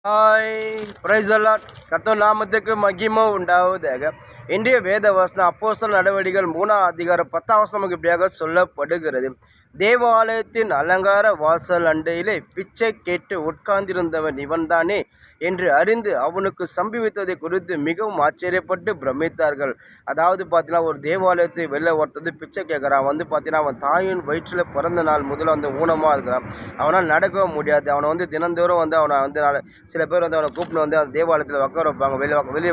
Hi price allot கர்த்தர் நாமத்துக்கு மகிமை உண்டாவதாக. இன்றைய வேத வசனம் அப்போஸ்தலர் நடவடிக்கைகள் 3ஆம் அதிகாரம் 10ஆம் வசனம் நமக்கு இப்படியாக சொல்லப்படுகிறது. தேவாலயத்தின் அலங்கார வாசல் அண்டையிலே பிச்சை கேட்டு உட்கார்ந்திருந்தவன் இவன்தானே என்று அறிந்து அவனுக்கு சம்பவித்ததை குறித்து மிகவும் ஆச்சரியப்பட்டு பிரமித்தார்கள். அதாவது பார்த்தீங்கன்னா, ஒரு தேவாலயத்தை வெளில ஒருத்தது பிச்சை கேட்குறான். பார்த்தீங்கன்னா, அவன் தாயின் வயிற்றில் பிறந்த நாள் முதல்ல ஊனமாக இருக்கிறான். அவனால் நடக்கவும் முடியாது. அவனை தினந்தோறும் அவனை சில பேர் அவனை கூப்பிட்டு அந்த தேவாலயத்தில் உட்கார வைப்பாங்க. வெளியே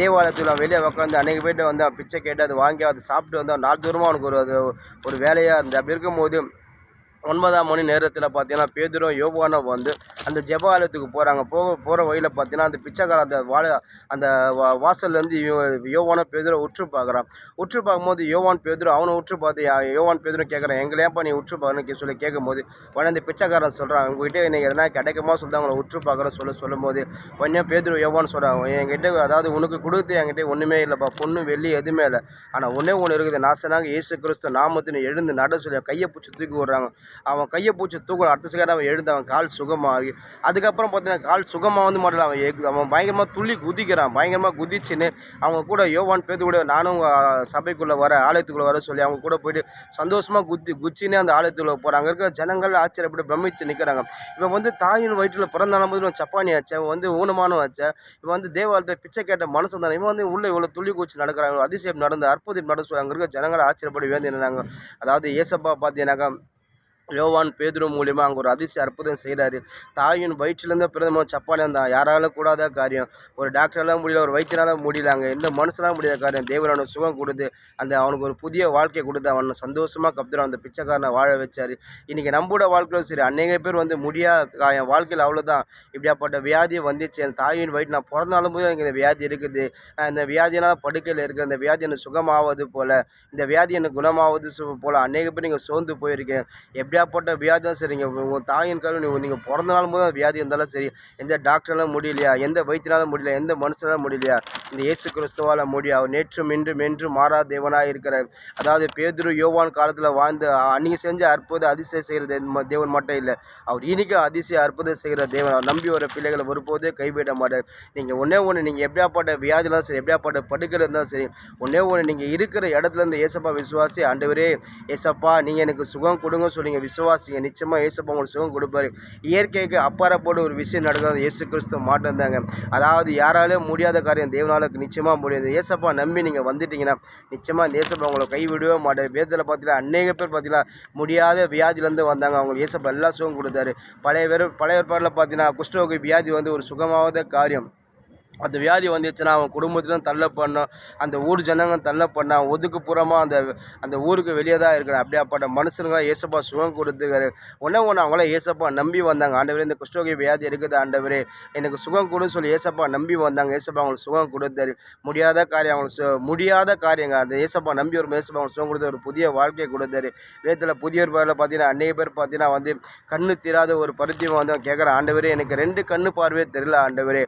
தேவாலயத்தில் வெளியே உட்காந்து அன்றைக்கி போய்ட்டு அவன் பிச்சை கேட்டு அதை வாங்கி அதை சாப்பிட்டு நாள் தூரமாக அவனுக்கு ஒரு வேலையாக இருந்தது. அப்படி இருக்கும்போது 9ஆம் மணி நேரத்தில் பார்த்தீங்கன்னா, பேதுரும் யோவானும் அந்த ஜெபாலயத்துக்கு போகிறாங்க. போகிற வழியில் பார்த்தீங்கன்னா, அந்த பிச்சைக்கார அந்த வாசல்லேருந்து யோவானும் பேதுரும் உற்று பார்க்குறான். உற்று பார்க்கும்போது யோவான் பேதுரும் அவனை உற்று பார்த்து யோவான் பேதுரும் கேட்குறான், எங்களையாப்பா நீ உற்று பார்க்கணுன்னு சொல்லி கேட்கும்போது உடனே அந்த பிச்சைக்காரன் சொல்கிறான், உங்ககிட்ட எனக்கு எதனா கிடைக்குமா சொல்லிட்டு அவங்களை உற்று பார்க்குறேன்னு சொல்லும்போது உடனே பேதுரும் யோவான் சொல்கிறாங்க, என்கிட்ட அதாவது உனக்கு கொடுத்து என்கிட்ட ஒன்றுமே இல்லைப்பா, பொண்ணு வெள்ளி எதுவுமே இல்லை, ஆனால் ஒன்றே ஒன்று இருக்குது, நாசனாக இயேசு கிறிஸ்து நாமத்தின் எழுந்து நட சொல்லி கையை பிடிச்சி தூக்கி விடுறாங்க. அவன் கையை பூச்சி தூக்கம் அடுத்த செகண்ட் அவன் எழுந்து அவன் கால் சுகமாகி அதுக்கப்புறம் பார்த்தீங்கன்னா கால் சுகமாக மாடல அவன் பயங்கரமாக துள்ளி குதிக்கிறான். பயங்கரமாக குதிச்சுன்னு அவங்க கூட யோவான் பேத்து கூட நானும் சபைக்குள்ளே ஆலயத்துக்குள்ளே வர சொல்லி அவங்க கூட போயிட்டு சந்தோஷமாக குச்சின்னு அந்த ஆலயத்துக்குள்ளே போகிறாங்க. அங்கே இருக்கிற ஜனங்கள் ஆச்சரியப்பட்டு பிரமிச்சு நிற்கிறாங்க. இவன் தாயின் வயிற்றில் பிறந்தாலும் போது இவன் சப்பானி ஆச்சு, அவன் ஊனமானும் ஆச்சு, இவன் தேவாலயத்தை பிச்சை கேட்ட மனசு தானே, இவன் உள்ள இவ்வளோ துள்ளி குச்சி நடக்கிறாங்க, அதிசயம் நடந்து அற்புதம் நடந்து சொல்லி அங்கே இருக்க ஜனங்களை ஆச்சரியப்பட்டு வேண்டினாங்க. அதாவது ஏசப்பா பார்த்தீங்கன்னாக்கா யோவான் பேதுரு மூலிமா அங்கே ஒரு அதிசய அற்புதம் செய்கிறாரு. தாயின் வயிற்றிலேருந்து பிறந்த சப்பானி இருந்தான், யாராலும் கூடாத காரியம், ஒரு டாக்டரால் முடியல, ஒரு வைத்தியரால் முடியல, அங்கே எந்த மனுஷனாலும் முடியாத காரியம் தேவனோட சுகம் கொடுத்து அவனுக்கு ஒரு புதிய வாழ்க்கையை கொடுத்து அவனை சந்தோஷமாக கப்துறான். அந்த பிச்சைக்காரனை வாழ வச்சார். இன்றைக்கி நம்மளோட வாழ்க்கையிலும் சரி, அநேக பேர் என் வாழ்க்கையில் அவ்வளோதான், இப்படியாப்பட்ட வியாதியை வந்துச்சு, என் தாயின் வயிற்று நான் பிறந்தாலும் போது எனக்கு இந்த வியாதி இருக்குது, நான் இந்த வியாதியினால் படுக்கையில் இருக்கிற இந்த வியாதி எனக்கு சுகமாவது போல், இந்த வியாதி எனக்கு குணமாவது போல் அநேக பேர் நீங்கள் சோர்ந்து போயிருக்கேன். எப்படியாப்பட்ட வியாதி தான் சரிங்க, உங்கள் தாயின் கருவில் நீங்கள் பிறந்த நாள் போது வியாதி இருந்தாலும் சரி, எந்த டாக்டராலும் முடியலையா, எந்த வைத்தியனாலும் முடியல, எந்த மனுஷனாலும் முடியலையா, இந்த இயேசு கிறிஸ்துவால் முடியும். அவர் நேற்றும் இன்றும் மாறாத தேவனாக இருக்கிறார். அதாவது பேதுரு யோவான் காலத்தில் வாழ்ந்து அன்றைக்கி செஞ்ச அற்புத அதிசயம் செய்கிற தேவன் மட்டும் இல்லை, அவர் இன்றைக்கும் அதிசய அற்புதம் செய்கிற தேவன். அவர் நம்பி வர பிள்ளைகளை ஒருபோதே கைவிட மாட்டார். நீங்கள் ஒன்று நீங்கள் எப்படியாப்பட்ட வியாதிலாம் சரி, எப்படியாப்பட்ட படுக்கையில் இருந்தாலும் சரி, நீங்கள் இருக்கிற இடத்துலேருந்து ஏசப்பா விசுவாசி, ஆண்டவரே ஏசப்பா நீங்கள் எனக்கு சுகம் கொடுங்க சொல்லிங்க விசுவாசிங்க, நிச்சயமாக ஏசப்பா உங்களுக்கு சுகம் கொடுப்பாரு. இயற்கைக்கு அப்பாறப்போடு ஒரு விஷயம் நடக்கிறது இயேசு கிறிஸ்து மாட்டம் தாங்க. அதாவது யாராலும் முடியாத காரியம் தேவனாலுக்கு நிச்சயமாக முடியாது. ஏசப்பா நம்பி நீங்கள் வந்துட்டீங்கன்னா நிச்சயமாக இந்த ஏசப்பா உங்களை கைவிடவே மாட்டார். வேதத்தில் பார்த்தீங்கன்னா அநேக பேர் பார்த்தீங்கன்னா முடியாத வியாதியிலேருந்து வந்தாங்க, அவங்களுக்கு ஏசப்பா எல்லா சுகம் கொடுத்தாரு. பழைய ஏற்பாடில் பார்த்தீங்கன்னா குஷ்டரோக வியாதி ஒரு சுகமாவத காரியம். அந்த வியாதி வந்துச்சுன்னா அவன் குடும்பத்திலும் தள்ளப்படணும், அந்த ஊர் ஜனங்கள் தள்ளப்படணும், ஒதுக்குப்புறமாக அந்த ஊருக்கு வெளியே தான் இருக்கிறான். அப்படியாப்பட்ட மனுஷங்களாம் ஏசப்பா சுகம் கொடுத்துருக்காரு. ஒன்றே அவங்களாம் ஏசப்பா நம்பி வந்தாங்க. ஆண்டவரே இந்த குஷ்டரோகி வியாதி இருக்குது, ஆண்டவரே எனக்கு சுகம் கொடுன்னு சொல்லி ஏசப்பா நம்பி வந்தாங்க. ஏசப்பா அவங்களுக்கு சுகம் கொடுத்தாரு. முடியாத காரியங்க அந்த ஏசப்பா நம்பி ஒரு ஏசப்பா அவங்களுக்கு சுகம் கொடுத்து ஒரு புதிய வாழ்க்கையை கொடுத்தாரு. வேதத்தில் புதிய பேரில் பார்த்தீங்கன்னா அநேக பேர் பார்த்தீங்கன்னா கண்ணு தீராத ஒரு பருத்தியம் கேட்குறேன், ஆண்டவரே எனக்கு 2 கண்ணு பார்வையே தெரியல, ஆண்டவரே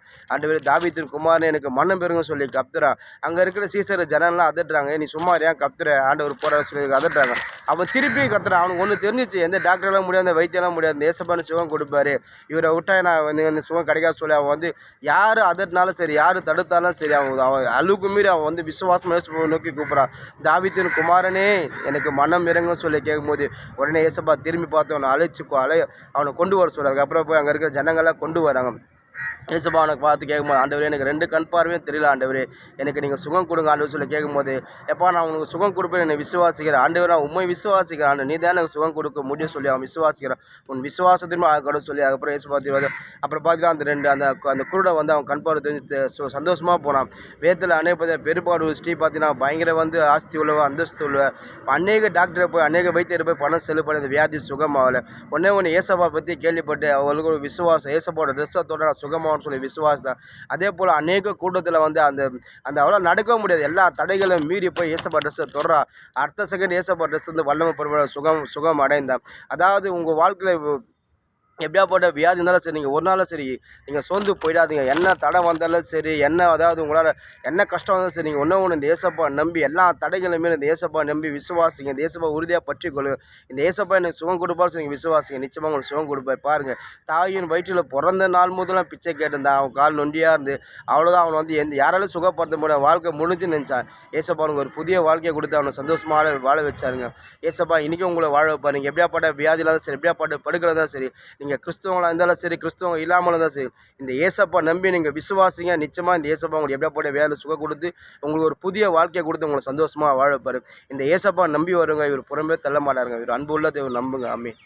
தாவீது குமாரன் எனக்கு மன்னம் பெருங்க சொல்லி கப்துறா. அங்கே இருக்கிற சீசர் ஜனம்லாம் அதட்டுறாங்க, நீ சும்மா ஏன் கப்துற, ஆண்டவர் போகிற சொல்லி அதட்டுறாங்க. அவன் திருப்பி கத்துறான். அவனுக்கு ஒன்று தெரிஞ்சிச்சு, எந்த டாக்டரெல்லாம் முடியாது, வைத்தியெல்லாம் முடியாது, தேசப்பான சுகம் கொடுப்பாரு, இவரை விட்டா நான் சுகம் கிடைக்காது சொல்லி அவன் யார் அதட்டினாலும் சரி, யார் தடுத்தாலும் சரி, அவன் அழுக்கு மீறி அவன் விசுவாசம் நோக்கி கூப்பிட்றான், தாவீதின் குமாரனே எனக்கு மனம் இறங்க சொல்லி கேட்கும்போது உடனே ஏசப்பா திரும்பி பார்த்து அவனை கொண்டு வர சொல்கிறாங்க. அப்புறம் போய் அங்கே இருக்கிற ஜனங்கள்லாம் கொண்டு வராங்க. ஏசப்பா அவனுக்கு பார்த்து கேட்கும்போது, ஆண்டவரே எனக்கு 2 கண் பார்வையும் தெரியல, ஆண்டவரே எனக்கு நீங்கள் சுகம் கொடுங்க ஆண்டவர் சொல்லி கேட்கும்போது, எப்பா நான் உனக்கு சுகம் கொடுப்பேன் என்னை விசுவாசிக்கிறேன், ஆண்டவர் நான் உண்மை விசுவாசிக்கிறேன், ஆண்டு நீ தான் எனக்கு சுகம் கொடுக்க முடியும் சொல்லி அவன் விசுவாசிக்கிறான். உன் விசுவாசத்திலும் ஆகக்கூட சொல்லி அதுக்கப்புறம் ஏசப்பா அப்புறம் பார்த்தீங்கன்னா அந்த குருடை அவன் கண் பார்வை தெரிஞ்சு சந்தோஷமாக போனான். வேதத்தில் அநேக பெரும்பாடு ஸ்ரீ பார்த்தீங்கன்னா பயங்கர ஆஸ்தி உள்ளவ, அந்தஸ்து உள்ளவ, அநேக டாக்டரை போய் அநேக வைத்தியரை போய் பணம் செலவு பண்ணி அந்த வியாதி சுகமாகலை. ஒன்று ஏசப்பா பற்றி கேள்விப்பட்டு அவங்களுக்கு ஒரு விசுவாசம், ஏசப்பாவோட ரிசத்தோட சுகமாக சொல்லி விசுவாசம். அதே போல் அநேக கூட்டத்தில் அந்த அவ்வளோ நடக்க முடியாது, எல்லா தடைகளும் மீறி போய் ஏசப்பா ட்ரெஸ்ஸை தொடரா. அடுத்த செகண்ட் ஏசப்பா ட்ரெஸ் வல்லமை பெறுவ சுகம் அடைந்தான். அதாவது உங்கள் வாழ்க்கையில் எப்படியாப்பட்ட வியாதி இருந்தாலும் சரி, நீங்கள் ஒரு நாளும் சரி நீங்கள் சோர்ந்து போயிடாதீங்க. என்ன தடை வந்தாலும் சரி, என்ன அதாவது உங்களால் என்ன கஷ்டம் வந்தாலும் சரி, நீங்கள் ஒன்று இந்த ஏசப்பா நம்பி எல்லா தடைகளுமே இந்த ஏசப்பா நம்பி விசுவாசிங்க. இந்த ஏசப்பா உறுதியாக பற்றி கொள்ளுங்க. இந்த ஏசப்பா எனக்கு சுகம் கொடுப்பாரு சொல்லி நீங்கள் விசுவாசிங்க. நிச்சயமாக உங்களுக்கு சுகம் கொடுப்பார். பாருங்கள், தாயின் வயிற்றில் பிறந்த நாள் முதலாம் பிச்சை கேட்டிருந்தான். அவன் கால் நொண்டியாக இருந்து அவ்வளோதான். அவனை வந்து யாராலும் சுகப்படுத்த முடியாது. வாழ்க்கை முடிஞ்சு நினச்சான். ஏசப்பா அவனுக்கு ஒரு புதிய வாழ்க்கையை கொடுத்து அவனை சந்தோஷமாக வாழ வச்சாருங்க. ஏசப்பா இன்றைக்கும் உங்களை வாழ வைப்பார். நீங்கள் எப்படியாப்பட்ட வியாதியிலாம் சரி, எப்படியாப்பட்ட படுக்கிறதா சரி, நீங்கள் கிறிஸ்துவங்களாக இருந்தாலும் சரி, கிறிஸ்துவங்க இல்லாமல் இருந்தாலும் சரி, இந்த ஏசப்பா நம்பி நீங்கள் விசுவாசிங்க. நிச்சயமாக இந்த ஏசப்பா உங்களுக்கு எப்படியாப்பட்ட வேலை சுகம் கொடுத்து உங்களுக்கு ஒரு புதிய வாழ்க்கையை கொடுத்து உங்களை சந்தோஷமாக வாழ வைப்பார். இந்த ஏசப்பா நம்பி வருங்க. இவர் புறம்பே தள்ள மாட்டாருங்க. இவர் அன்பு உள்ள தேவர் நம்புங்க. ஆமென்.